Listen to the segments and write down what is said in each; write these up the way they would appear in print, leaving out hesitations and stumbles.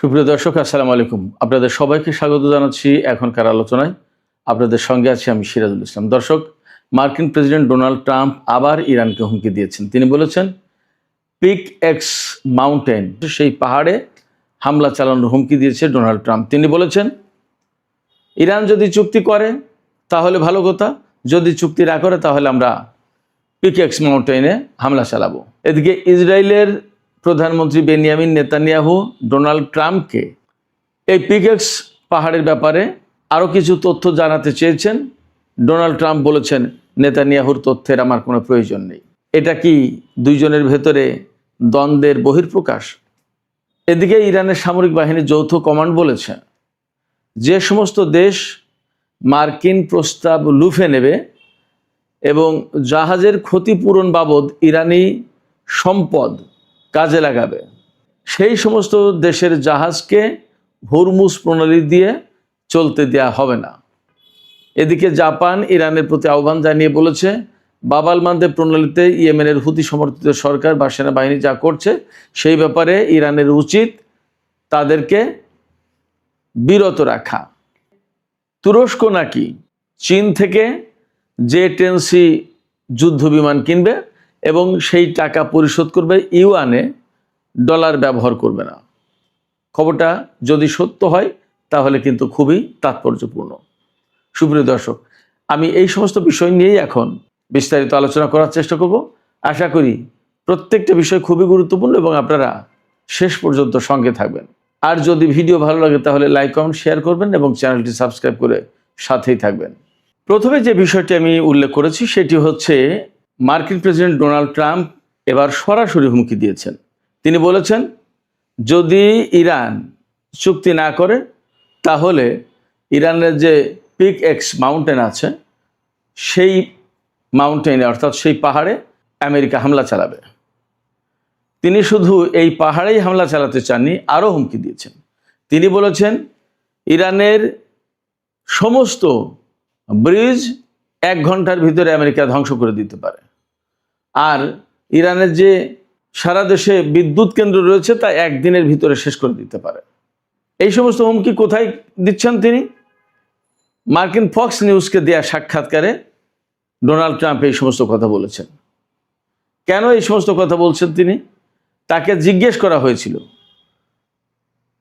সুপ্রিয় দর্শক, আসসালামু আলাইকুম। আপনাদের সবাইকে স্বাগত জানাচ্ছি এখনকার আলোচনায়। আপনাদের সঙ্গে আছি আমি সিরাজুল ইসলাম। দর্শক, মার্কিন প্রেসিডেন্ট ডোনাল্ড ট্রাম্প আবার ইরানকে হুমকি দিয়েছেন। তিনি বলেছেন, পিক এক্স মাউন্টেন, সেই পাহাড়ে হামলা চালানোর হুমকি দিয়েছে ডোনাল্ড ট্রাম্প। তিনি বলেছেন, ইরান যদি চুক্তি করে তাহলে ভালো কথা, যদি চুক্তি না করে তাহলে আমরা পিক এক্স মাউন্টেনে হামলা চালাবো। এদিকে ইসরায়েলের প্রধানমন্ত্রী বেনিয়ামিন নেতানিয়াহু ডোনাল্ড ট্রাম্পকে এই পিকেক্স পাহাড়ের ব্যাপারে আরও কিছু তথ্য জানাতে চেয়েছেন। ডোনাল্ড ট্রাম্প বলেছেন, নেতানিয়াহুর তথ্যের আমার কোনো প্রয়োজন নেই। এটা কি দুইজনের ভেতরে দ্বন্দ্বের বহিঃপ্রকাশ? এদিকে ইরানের সামরিক বাহিনীর যৌথ কমান্ড বলেছে, যে সমস্ত দেশ মার্কিন প্রস্তাব লুফে নেবে এবং জাহাজের ক্ষতিপূরণ বাবদ ইরানি সম্পদ কাজে লাগাবে, সেই সমস্ত দেশের জাহাজকে হরমুজ প্রণালী দিয়ে চলতে দেয়া হবে না। এদিকে জাপান ইরানের প্রতি আহ্বান জানিয়ে বলেছে, বাব আল মানদেব প্রণালীতে ইয়েমেনের হুতি সমর্থিত সরকার বা সেনাবাহিনী যা করছে সেই ব্যাপারে ইরানের উচিত তাদেরকে বিরত রাখা। তুরস্ক নাকি চীন থেকে J-10C যুদ্ধ বিমান কিনবে এবং সেই টাকা পরিশোধ করবে ইউয়ানে, ডলার ব্যবহার করবে না। খবরটা যদি সত্য হয় তাহলে কিন্তু খুবই তাৎপর্যপূর্ণ। সুপ্রিয় দর্শক, আমি এই সমস্ত বিষয় নিয়েই এখন বিস্তারিত আলোচনা করার চেষ্টা করব। আশা করি প্রত্যেকটা বিষয় খুবই গুরুত্বপূর্ণ এবং আপনারা শেষ পর্যন্ত সঙ্গে থাকবেন। আর যদি ভিডিও ভালো লাগে তাহলে লাইক, কমেন্ট, শেয়ার করবেন এবং চ্যানেলটি সাবস্ক্রাইব করে সাথেই থাকবেন। প্রথমে যে বিষয়টি আমি উল্লেখ করেছি সেটি হচ্ছে, মার্কিন প্রেসিডেন্ট ডোনাল্ড ট্রাম্প এবার সরাসরি হুমকি দিয়েছেন। তিনি বলেছেন, যদি ইরান চুক্তি না করে তাহলে ইরানের যে পিক এক্স মাউন্টেন আছে সেই মাউন্টেনে, অর্থাৎ সেই পাহাড়ে আমেরিকা হামলা চালাবে। তিনি শুধু এই পাহাড়েই হামলা চালাতে চাননি, আরও হুমকি দিয়েছেন। তিনি বলেছেন, ইরানের সমস্ত ব্রিজ 1 ঘন্টার ভিতরে আমেরিকা ধ্বংস করে দিতে পারে, আর ইরানের যে সারা দেশে বিদ্যুৎ কেন্দ্র রয়েছে তা 1 দিনের ভিতরে শেষ করে দিতে পারে। এই সমস্ত হুমকি কোথায় দিচ্ছেন তিনি? মার্কিন ফক্স নিউজকে দেয়া সাক্ষাৎকারে ডোনাল্ড ট্রাম্প এই সমস্ত কথা বলেছেন। কেন এই সমস্ত কথা বলছেন তিনি? তাকে জিজ্ঞেস করা হয়েছিল,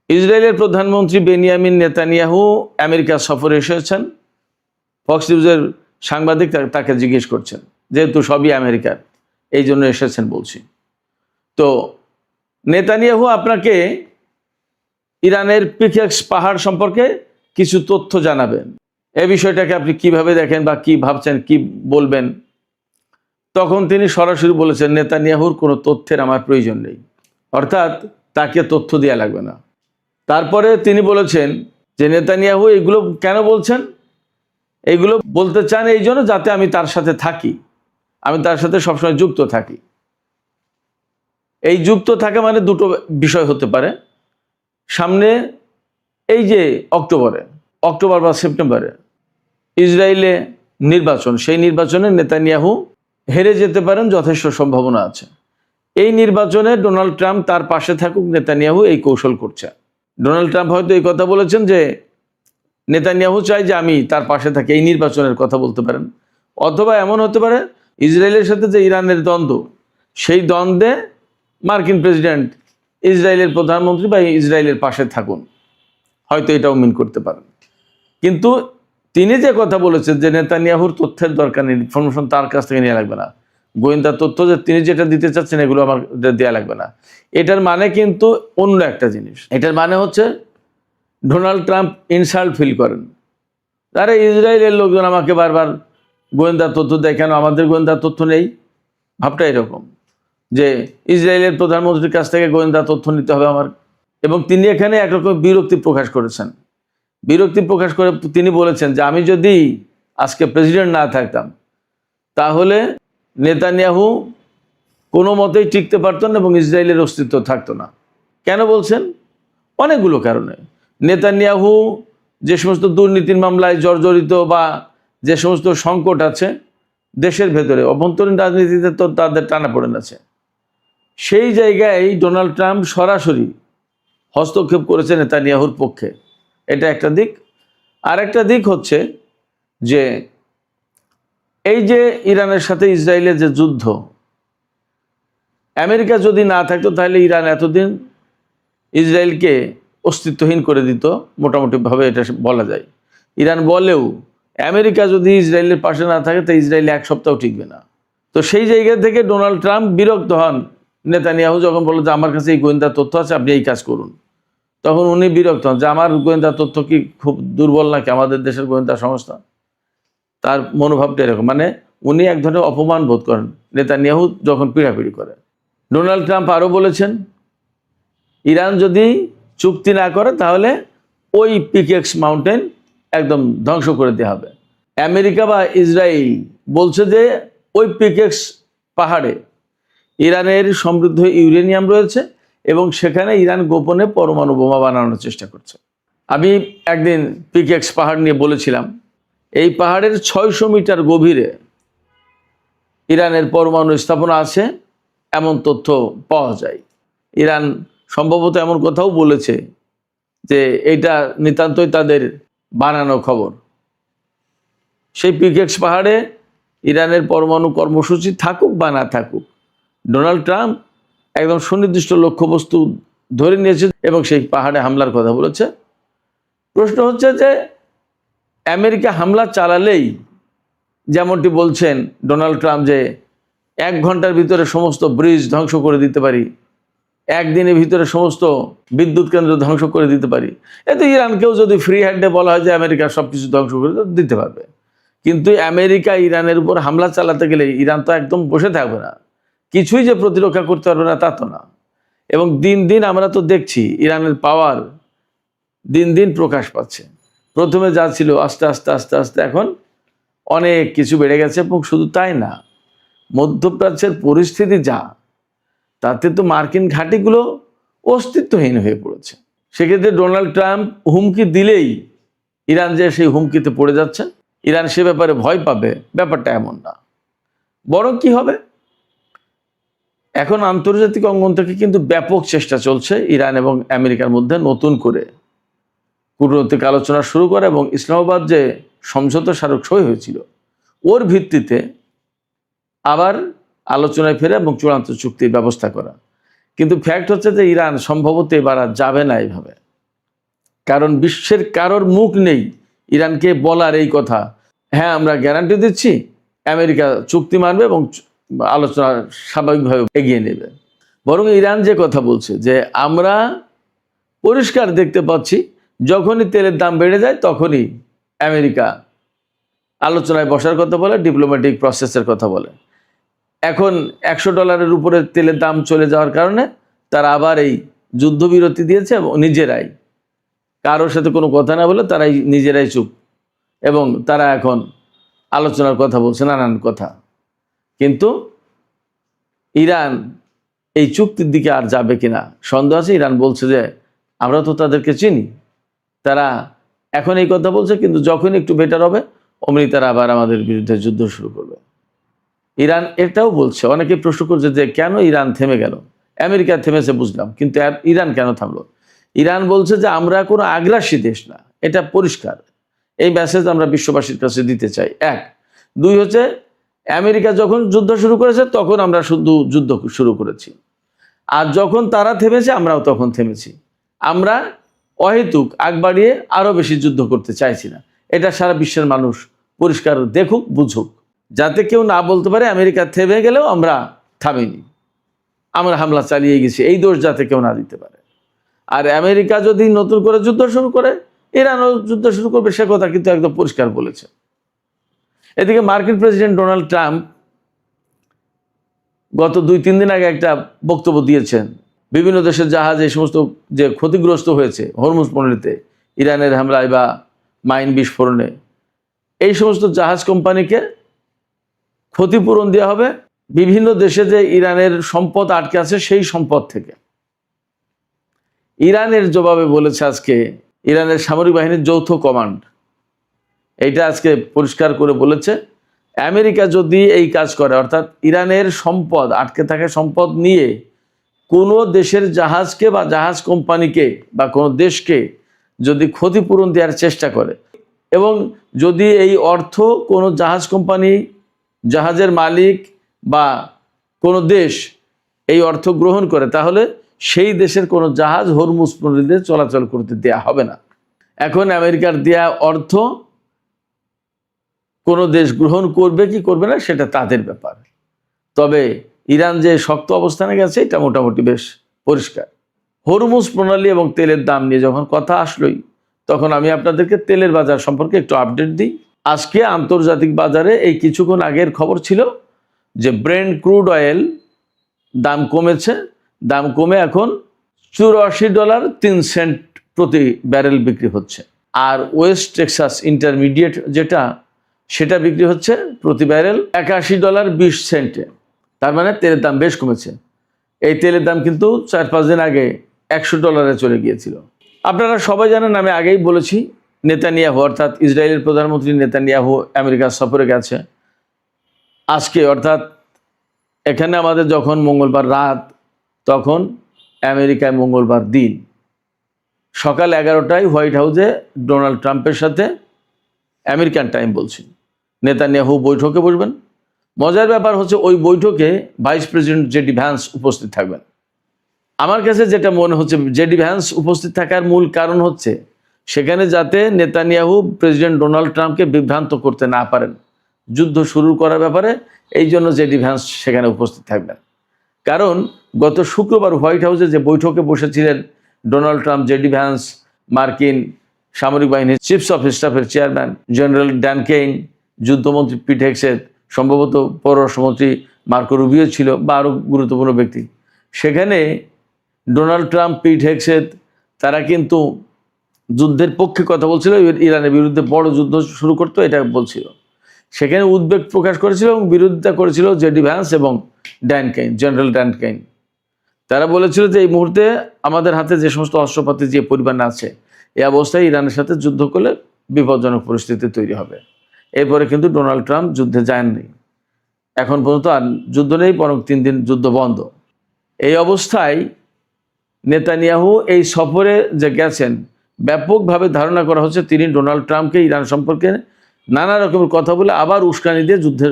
ইসরায়েলের প্রধানমন্ত্রী বেনিয়ামিন নেতানিয়াহু আমেরিকা সফরে এসেছেন, ফক্স নিউজের সাংবাদিক তাকে জিজ্ঞেস করছেন, যেহেতু সবই আমেরিকার, এই জন্য এসেছেন বলছি। তো নেতানিয়াহু আপনাকে ইরানের পিকেক্স পাহাড় সম্পর্কে কিছু তথ্য জানাবেন, এই বিষয়টাকে আপনি কিভাবে দেখেন বা কি ভাবছেন, কি বলবেন? তখন তিনি সরাসরি বলেছেন, নেতানিয়াহুর কোনো তথ্যের আমার প্রয়োজন নেই, অর্থাৎ তাকে তথ্য দেওয়া লাগবে না। তারপরে তিনি বলেছেন যে নেতানিয়াহু এগুলো কেন বলছেন? এইগুলো বলতে চান এই জন্য যাতে আমি তার সাথে থাকি, আমি তার সাথে সবসময় যুক্ত থাকি। এই যুক্ত থাকা মানে দুটো বিষয় হতে পারে। সামনে এই যে অক্টোবর বা সেপ্টেম্বরে ইসরায়েলে নির্বাচন, সেই নির্বাচনে নেতানিয়াহু হেরে যেতে পারেন, যথেষ্ট সম্ভাবনা আছে। এই নির্বাচনে ডোনাল্ড ট্রাম্প তার পাশে থাকুক, নেতানিয়াহু এই কৌশল করছে। ডোনাল্ড ট্রাম্প হয়তো এই কথা বলেছেন যে নেতানিয়াহু চাই যে আমি তার পাশে থাকি, এই নির্বাচনের কথা বলতে পারেন। অথবা এমন হতে পারে, ইসরায়েলের সাথে যে ইরানের দ্বন্দ্ব, সেই দ্বন্দ্বে মার্কিন প্রেসিডেন্ট ইসরায়েলের প্রধানমন্ত্রী বা ইসরায়েলের পাশে থাকুন, হয়তো এটাও মিন করতে পারেন। কিন্তু তিনি যে কথা বলেছেন যে নেতানিয়াহুর তথ্যের দরকার নেই, ইনফরমেশন তার কাছ থেকে নেওয়া লাগবে না, গোয়েন্দা তথ্য যে তিনি যেটা দিতে চাচ্ছেন এগুলো আমার দেওয়া লাগবে না, এটার মানে কিন্তু অন্য একটা জিনিস। এটার মানে হচ্ছে ডোনাল্ড ট্রাম্প ইনসাল্ট ফিল করেন, আরে ইসরায়েলের লোকজন আমাকে বারবার গোয়েন্দা তথ্য দেয়, কেন আমাদের গোয়েন্দা তথ্য নেই? ভাবটা এরকম যে ইসরায়েলের প্রধানমন্ত্রীর কাছ থেকে গোয়েন্দা তথ্য নিতে হবে আমার। এবং তিনি এখানে একরকম বিরক্তি প্রকাশ করেছেন। বিরক্তি প্রকাশ করে তিনি বলেছেন যে আমি যদি আজকে প্রেসিডেন্ট না থাকতাম তাহলে নেতানিয়াহু কোনো মতেই টিকতে পারতেন না এবং ইসরায়েলের অস্তিত্ব থাকতো না। কেন বলছেন? অনেকগুলো কারণে। নেতানিয়াহু যে সমস্ত দুর্নীতির মামলায় জর্জরিত বা যে সমস্ত সংকট আছে দেশের ভেতরে, অভ্যন্তরীণ রাজনীতিতে তো তাদের টানাপোড়েন আছে, সেই জায়গায় ডোনাল্ড ট্রাম্প সরাসরি হস্তক্ষেপ করেছে নেতানিয়াহুর পক্ষে, এটা একটা দিক। আর একটা দিক হচ্ছে যে এই যে ইরানের সাথে ইসরায়েলের যে যুদ্ধ, আমেরিকা যদি না থাকতো তাহলে ইরান এতদিন ইসরায়েলকে অস্তিত্বহীন করে দিত, মোটামুটিভাবে এটা বলা যায়। ইরান বলেও আমেরিকা যদি ইসরায়েলের পাশে না থাকে তো ইসরায়েল এক সপ্তাহ টিকবে না। তো সেই জায়গা থেকে ডোনাল্ড ট্রাম্প বিরক্ত হন। নেতানিয়াহু যখন বলল যে আমার কাছে এই গোয়েন্দা তথ্য আছে, আপনি এই কাজ করুন, তখন উনি বিরক্ত হন যে আমার গোয়েন্দা তথ্য কি খুব দুর্বল নাকি, আমাদের দেশের গোয়েন্দা সংস্থা? তার মনোভাবটা এরকম, মানে উনি এক ধরনের অপমান বোধ করেন নেতানিয়াহু যখন পিড়াপিড়ি করে। ডোনাল্ড ট্রাম্প আরও বলেছেন ইরান যদি চুক্তি না করে তাহলে ওই পিকেক্স মাউন্টেন একদম ধ্বংস করে দেওয়া হবে। আমেরিকা বা ইসরায়েল বলছে যে ওই পিকেক্স পাহাড়ে ইরানের সমৃদ্ধ ইউরেনিয়াম রয়েছে এবং সেখানে ইরান গোপনে পরমাণু বোমা বানানোর চেষ্টা করছে। আমি একদিন পিকেক্স পাহাড় নিয়ে বলেছিলাম, এই পাহাড়ের 600 মিটার গভীরে ইরানের পরমাণু স্থাপনা আছে এমন তথ্য পাওয়া যায়। ইরান সম্ভবত এমন কথাও বলেছে যে এটা নিতান্তই তাদের বানানো খবর। সেই পিকেক্স পাহাড়ে ইরানের পরমাণু কর্মসূচি থাকুক বা না থাকুক, ডোনাল্ড ট্রাম্প একদম সুনির্দিষ্ট লক্ষ্যবস্তু ধরে নিয়েছে এবং সেই পাহাড়ে হামলার কথা বলেছে। প্রশ্ন হচ্ছে যে আমেরিকা হামলা চালালেই, যেমনটি বলছেন ডোনাল্ড ট্রাম্প, যে 1 ঘন্টার ভিতরে সমস্ত ব্রিজ ধ্বংস করে দিতে পারি, একদিনের ভিতরে সমস্ত বিদ্যুৎ কেন্দ্র ধ্বংস করে দিতে পারি, এতে ইরানকেও যদি ফ্রি হ্যান্ডে বলা হয় যে আমেরিকা সব কিছু ধ্বংস করে দিতে পারবে। কিন্তু আমেরিকা ইরানের উপর হামলা চালাতে গেলে ইরান তো একদম বসে থাকবে না, কিছুই যে প্রতিরক্ষা করতে পারবে না তা তো না। এবং দিন দিন আমরা তো দেখছি ইরানের পাওয়ার দিন দিন প্রকাশ পাচ্ছে। প্রথমে যা ছিল আস্তে আস্তে আস্তে আস্তে এখন অনেক কিছু বেড়ে গেছে। এবং শুধু তাই না, মধ্যপ্রাচ্যের পরিস্থিতি যা, তাতে তো মার্কিন ঘাঁটিগুলো অস্তিত্বহীন হয়ে পড়েছে। সেক্ষেত্রে ডোনাল্ড ট্রাম্প হুমকি দিলেই ইরান যে সেই হুমকিতে পড়ে যাচ্ছে, ইরান সে ব্যাপারে ভয় পাবে, ব্যাপারটা এমন না। বরং কি হবে, এখন আন্তর্জাতিক অঙ্গন থেকে কিন্তু ব্যাপক চেষ্টা চলছে ইরান এবং আমেরিকার মধ্যে নতুন করে কূটনৈতিক আলোচনা শুরু করে এবং ইসলামাবাদ যে সমঝোতা স্মারক সই হয়েছিল ওর ভিত্তিতে আবার আলোচনায় ফেরে এবং চূড়ান্ত চুক্তির ব্যবস্থা করা। কিন্তু ফ্যাক্ট হচ্ছে যে ইরান সম্ভবত এবার আর যাবে না এইভাবে, কারণ বিশ্বের কারোর মুখ নেই ইরানকে বলার এই কথা, হ্যাঁ আমরা গ্যারান্টি দিচ্ছি আমেরিকা চুক্তি মানবে এবং আলোচনা স্বাভাবিকভাবে এগিয়ে নেবে। বরং ইরান যে কথা বলছে যে আমরা পরিষ্কার দেখতে পাচ্ছি যখনই তেলের দাম বেড়ে যায় তখনই আমেরিকা আলোচনায় বসার কথা বলে, ডিপ্লোম্যাটিক প্রসেসের কথা বলে। এখন $100 উপরে তেলের দাম চলে যাওয়ার কারণে তারা আবার এই যুদ্ধবিরতি দিয়েছে এবং নিজেরাই কারোর সাথে কোনো কথা না বলে তারাই নিজেরাই চুপ, এবং তারা এখন আলোচনার কথা বলছে নানান কথা। কিন্তু ইরান এই চুক্তির দিকে আর যাবে কিনা সন্দেহ আছে। ইরান বলছে যে আমরা তো তাদেরকে চিনি, তারা এখন এই কথা বলছে, কিন্তু যখন একটু বেটার হবে অমনি তারা আবার আমাদের বিরুদ্ধে যুদ্ধ শুরু করবে। ইরান এটাও বলছে, অনেকে প্রশ্ন করছে যে কেন ইরান থেমে গেল, আমেরিকা থেমেছে বুঝলাম, কিন্তু ইরান কেন থামলো? ইরান বলছে যে আমরা কোনো আগ্রাসী দেশ না, এটা পরিষ্কার। এই মেসেজ আমরা বিশ্ববাসীর কাছে দিতে চাই। 1, 2 হচ্ছে আমেরিকা যখন যুদ্ধ শুরু করেছে তখন আমরা শুধু যুদ্ধ শুরু করেছি, আর যখন তারা থেমেছে আমরাও তখন থেমেছি। আমরা অহেতুক আগ বাড়িয়ে আরও বেশি যুদ্ধ করতে চাইছি না। এটা সারা বিশ্বের মানুষ পরিষ্কার দেখুক, বুঝুক, যাতে কেউ না বলতে পারে আমেরিকা থেমে গেলেও আমরা থামিনি, আমরা হামলা চালিয়ে গেছি, এই দোষ যাতে কেউ না দিতে পারে। আর আমেরিকা যদি নতুন করে যুদ্ধ শুরু করে ইরানও যুদ্ধ শুরু করবে, সে কথা কিন্তু একদম পরিষ্কার বলেছে। এদিকে মার্কিন প্রেসিডেন্ট ডোনাল্ড ট্রাম্প গত 2-3 দিন আগে একটা বক্তব্য দিয়েছেন। বিভিন্ন দেশের জাহাজ এই সমস্ত যে ক্ষতিগ্রস্ত হয়েছে হরমুজ প্রণালীতে ইরানের হামলায় বা মাইন বিস্ফোরণে, এই সমস্ত জাহাজ কোম্পানিকে ক্ষতিপূরণ দেওয়া হবে বিভিন্ন দেশে যে ইরানের সম্পদ আটকে আছে সেই সম্পদ থেকে। ইরানের জবাবে বলেছে আজকে ইরানের সামরিক বাহিনীর যৌথ কমান্ড, এইটা আজকে পরিষ্কার করে বলেছে আমেরিকা যদি এই কাজ করে, অর্থাৎ ইরানের সম্পদ আটকে থাকা সম্পদ নিয়ে কোনো দেশের জাহাজকে বা জাহাজ কোম্পানিকে বা কোনো দেশকে যদি ক্ষতিপূরণ দেওয়ার চেষ্টা করে এবং যদি এই অর্থ কোনো জাহাজ কোম্পানি, জাহাজের মালিক বা কোনো দেশ এই অর্থ গ্রহণ করে, তাহলে সেই দেশের কোনো জাহাজ হরমুজ প্রণালীতে চলাচল করতে দেয়া হবে না। এখন আমেরিকার দেয়া অর্থ কোনো দেশ গ্রহণ করবে কি করবে না সেটা তাদের ব্যাপার। তবে ইরান যে শক্ত অবস্থানে গেছে এটা মোটামুটি বেশ পরিষ্কার। হরমুজ প্রণালী এবং তেলের দাম নিয়ে যখন কথা আসলোই, তখন আমি আপনাদেরকে তেলের বাজার সম্পর্কে একটু আপডেট দিই। আজকে আন্তর্জাতিক বাজারে এই কিছুক্ষণ আগের খবর ছিল যে ব্রেন্ট ক্রুড অয়েল দাম কমেছে, দাম কমে এখন $84.03 প্রতি ব্যারেল বিক্রি হচ্ছে। আর ওয়েস্ট টেক্সাস ইন্টারমিডিয়েট যেটা, সেটা বিক্রি হচ্ছে প্রতি ব্যারেল $81.20। তার মানে তেলের দাম বেশ কমেছে। এই তেলের দাম কিন্তু 4-5 দিন আগে $100 চলে গিয়েছিল। আপনারা সবাই জানেন, আমি আগেই বলেছি, নেতানিয়াহু অর্থাৎ ইসরায়েলের প্রধানমন্ত্রী নেতানিয়াহু আমেরিকা সফরে গেছে। আজকে অর্থাৎ এখানে আমাদের যখন মঙ্গলবার রাত, তখন আমেরিকায় মঙ্গলবার দিন সকাল 11টায় হোয়াইট হাউসে ডোনাল্ড ট্রাম্পের সাথে আমেরিকান টাইম বলছি নেতানিয়াহু বৈঠকে বসবেন। মজার ব্যাপার হচ্ছে ওই বৈঠকে ভাইস প্রেসিডেন্ট জেডি ভ্যান্স উপস্থিত থাকবেন। আমার কাছে যেটা মনে হচ্ছে, জেডি ভ্যান্স উপস্থিত থাকার মূল কারণ হচ্ছে সেখানে যাতে নেতানিয়াহু প্রেসিডেন্ট ডোনাল্ড ট্রাম্পকে বিভ্রান্ত করতে না পারেন যুদ্ধ শুরু করার ব্যাপারে। এই জন্য জেডি ভ্যান্স সেখানে উপস্থিত থাকবেন। কারণ গত শুক্রবার হোয়াইট হাউসে যে বৈঠকে বসেছিলেন ডোনাল্ড ট্রাম্প, জেডি ভ্যান্স, মার্কিন সামরিক বাহিনীর চিফস অফ স্টাফের চেয়ারম্যান জেনারেল ড্যান কেইন, যুদ্ধমন্ত্রী পিট হেগসেথ, সম্ভবত পররাষ্ট্রমন্ত্রী মার্কো রুবিও ছিল বা আরও গুরুত্বপূর্ণ ব্যক্তি। সেখানে ডোনাল্ড ট্রাম্প, পিট হেগসেথ তারা কিন্তু যুদ্ধের পক্ষে কথা বলছিল, ইরানের বিরুদ্ধে বড় যুদ্ধ শুরু করতো এটা বলছিল। সেখানে উদ্বেগ প্রকাশ করেছিল এবং বিরোধিতা করেছিল জেডি ভ্যান্স এবং Dan Kane, general Dan Kane. তারা বলেছিল যে এই মুহূর্তে আমাদের হাতে যে সমস্ত অস্ত্রপাতি যে পরিমাণ আছে, এই অবস্থায় ইরানের সাথে যুদ্ধ করলে বিপজ্জনক পরিস্থিতি তৈরি হবে। এরপরে কিন্তু ডোনাল্ড ট্রাম্প যুদ্ধে যাননি, এখন পর্যন্ত আর যুদ্ধ নেই, বরং 3 দিন যুদ্ধ বন্ধ। এই অবস্থায় নেতানিয়াহু এই সফরে যে গেছেন, ব্যাপকভাবে ধারণা করা হচ্ছে তিনি ডোনাল্ড ট্রাম্পকে ইরান সম্পর্কে নানা রকমের কথা বলে আবার উস্কানি দিয়ে যুদ্ধে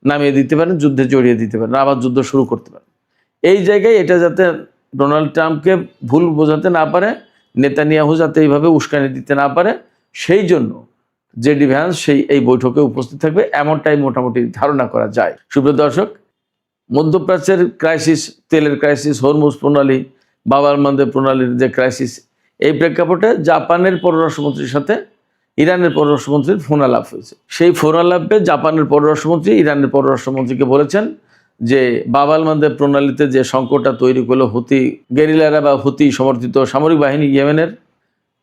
নামিয়ে দিতে পারেন, যুদ্ধে জড়িয়ে দিতে পারেন, আবার যুদ্ধ শুরু করতে পারেন। এই জায়গায় এটা যাতে ডোনাল্ড ট্রাম্পকে ভুল বোঝাতে না পারে, নেতানিয়াহু যাতে এইভাবে উস্কানি দিতে না পারে, সেই জন্য জেডি ভ্যান্স এই বৈঠকে উপস্থিত থাকবে, এমনটাই মোটামুটি ধারণা করা যায়। সুপ্রিয় দর্শক, মধ্যপ্রাচ্যের ক্রাইসিস, তেলের ক্রাইসিস, হরমুজ প্রণালী, বাব আল মানদেব প্রণালীর যে ক্রাইসিস, এই প্রেক্ষাপটে জাপানের পররাষ্ট্রমন্ত্রীর সাথে ইরানের পররাষ্ট্রমন্ত্রীর ফোন আলাপ হয়েছে। সেই ফোন আলাপে জাপানের পররাষ্ট্রমন্ত্রী ইরানের পররাষ্ট্রমন্ত্রীকে বলেছেন যে বাব আল মানদেব প্রণালীতে যে সংকটটা তৈরি করলো হুতি গেরিলারা বা হুতি সমর্থিত সামরিক বাহিনী ইয়েমেনের,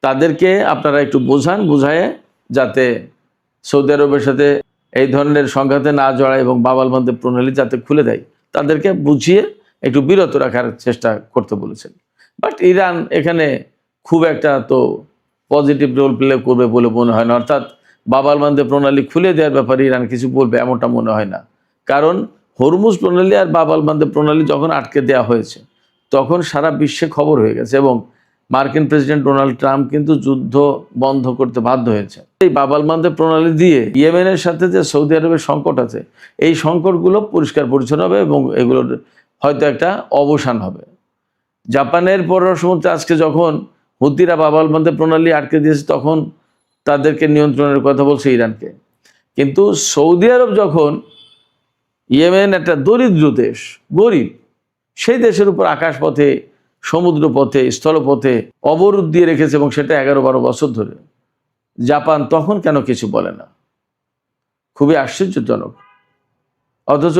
তাদেরকে আপনারা একটু বুঝায় যাতে সৌদি আরবের সাথে এই ধরনের সংঘাতে না জড়ায় এবং বাব আল মানদেব প্রণালী যাতে খুলে দেয়, তাদেরকে বুঝিয়ে একটু বিরত রাখার চেষ্টা করতে বলেছেন। বাট ইরান এখানে খুব একটা তো পজিটিভ রোল প্লে করবে বলে মনে হয় না। অর্থাৎ বাব আল মানদেব প্রণালী খুলে দেওয়ার ব্যাপারে ইরান কিছু বলবে এমনটা মনে হয় না। কারণ হরমুজ প্রণালী আর বাব আল মানদেব প্রণালী যখন আটকে দেওয়া হয়েছে, তখন সারা বিশ্বে খবর হয়ে গেছে এবং মার্কিন প্রেসিডেন্ট ডোনাল্ড ট্রাম্প কিন্তু যুদ্ধ বন্ধ করতে বাধ্য হয়েছে। এই বাব আল মানদেব প্রণালী দিয়ে ইয়েমেনের সাথে যে সৌদি আরবের সংকট আছে, এই সংকটগুলো পরিষ্কার পরিচ্ছন্ন হবে এবং এগুলোর হয়তো একটা অবসান হবে। জাপানের পররাষ্ট্রমন্ত্রী আজকে যখন হুতিরা বাব আল মানদেব প্রণালী আটকে দিয়েছে, তখন তাদেরকে নিয়ন্ত্রণের কথা বলছে ইরানকে। কিন্তু সৌদি আরব যখন, ইয়েমেন একটা দরিদ্র দেশ, গরিব, সেই দেশের উপর আকাশপথে, সমুদ্রপথে, স্থলপথে অবরোধ দিয়ে রেখেছে এবং সেটা 11-12 বছর ধরে, জাপান তখন কেন কিছু বলে না? খুবই আশ্চর্যজনক। অথচ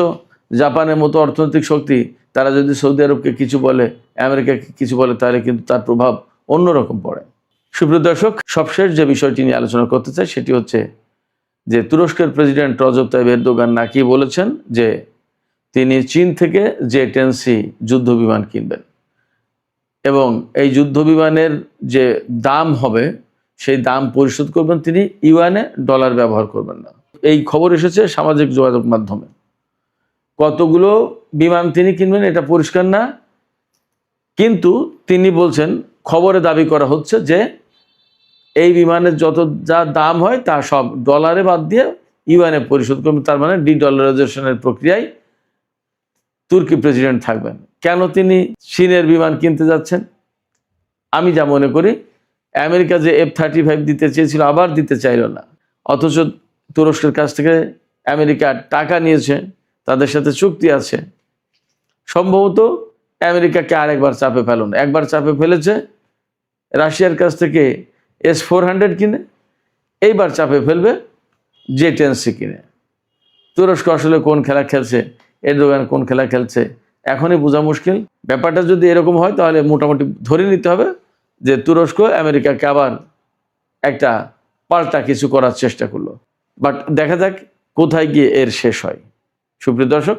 জাপানের মতো অর্থনৈতিক শক্তি, তারা যদি সৌদি আরবকে কিছু বলে, আমেরিকাকে কিছু বলে, তাহলে কিন্তু তার প্রভাব অন্যরকম পড়ে। সুপ্রিয় দর্শক, সবশেষ যে বিষয়টি নিয়ে আলোচনা করতে চাই সেটি হচ্ছে যে তুরস্কের প্রেসিডেন্ট রজব তাইয়িপ এরদোগান নাকি বলেছেন যে তিনি চীন থেকে J-10C যুদ্ধ বিমান কিনবেন এবং এই যুদ্ধ বিমানের যে দাম হবে সেই দাম পরিশোধ করবেন তিনি ইউয়ানে, ডলার ব্যবহার করবেন না। এই খবর এসেছে সামাজিক যোগাযোগ মাধ্যমে। কতগুলো বিমান তিনি কিনবেন এটা পরিষ্কার না, কিন্তু তিনি বলছেন, খবরে দাবি করা হচ্ছে যে এই বিমানের যত যা দাম হয় তা সব ডলারে বাদ দিয়ে ইউএনএ পরিশোধ করবেন। তার মানে ডি-ডলারাইজেশনের প্রক্রিয়ায় তুর্কি প্রেসিডেন্ট থাকবেন। কেন তিনি চীনের বিমান কিনতে যাচ্ছেন? আমি যা মনে করি, আমেরিকা যে F-35 দিতে চেয়েছিল আবার দিতে চাইল না, অথচ তুরস্কের কাছ থেকে আমেরিকা টাকা নিয়েছে, তাদের সাথে চুক্তি আছে। সম্ভবত আমেরিকাকে আরেকবার চাপে ফেলুন, একবার চাপে ফেলেছে রাশিয়ার কাছ থেকে S-400 কিনে, এইবার চাপে ফেলবে J-10C কিনে। তুরস্ক আসলে কোন খেলা খেলছে, এরদোগান কোন খেলা খেলছে এখনই বোঝা মুশকিল। ব্যাপারটা যদি এরকম হয় তাহলে মোটামুটি ধরে নিতে হবে যে তুরস্ক আমেরিকাকে আবার একটা পাল্টা কিছু করার চেষ্টা করলো। বাট দেখা যাক কোথায় গিয়ে এর শেষ হয়। সুপ্রিয় দর্শক,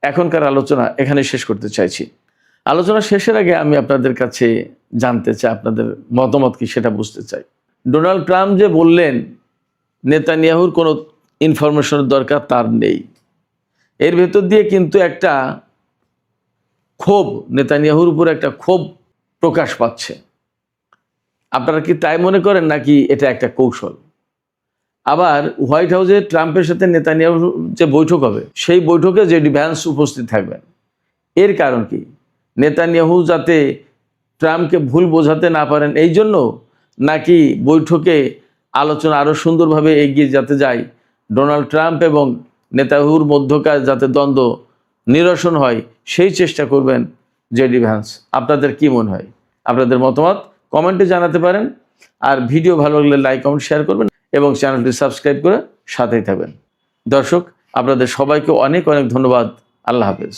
এখনকার আলোচনা এখানে শেষ করতে চাইছি। আলোচনা শেষের আগে আমি আপনাদের কাছে জানতে চাই, আপনাদের মতামত কি সেটা বুঝতে চাই। ডোনাল্ড ট্রাম্প যে বললেন নেতানিয়াহুর কোনো ইনফরমেশনের দরকার তার নেই, এর ভেতর দিয়ে কিন্তু একটা ক্ষোভ, নেতানিয়াহুর উপর একটা ক্ষোভ প্রকাশ পাচ্ছে। আপনারা কি তাই মনে করেন নাকি এটা একটা কৌশল? আবার হোয়াইট হাউসে ট্রাম্পের সাথে নেতানিয়াহুর যে বৈঠক হবে, সেই বৈঠকে জেডি ভ্যান্স উপস্থিত থাকবেন। এর কারণ কি? নেতানিয়াহু যাতে ট্রাম্পকে ভুল বোঝাতে না পারেন এই জন্য, নাকি বৈঠকে আলোচনা আরও সুন্দরভাবে এগিয়ে যেতে যায়, ডোনাল্ড ট্রাম্প এবং নেতানিয়াহুর মধ্যকার যাতে দ্বন্দ্ব নিরসন হয় সেই চেষ্টা করবেন জেডি ভ্যান্স? আপনাদের কি মনে হয়? আপনাদের মতামত কমেন্টে জানাতে পারেন। আর ভিডিও ভালো লাগলে লাইক, কমেন্ট, শেয়ার করবেন এবং চ্যানেলটি সাবস্ক্রাইব করে সাথেই থাকবেন। দর্শক, আপনাদের সবাইকে অনেক অনেক ধন্যবাদ। আল্লাহ হাফেজ।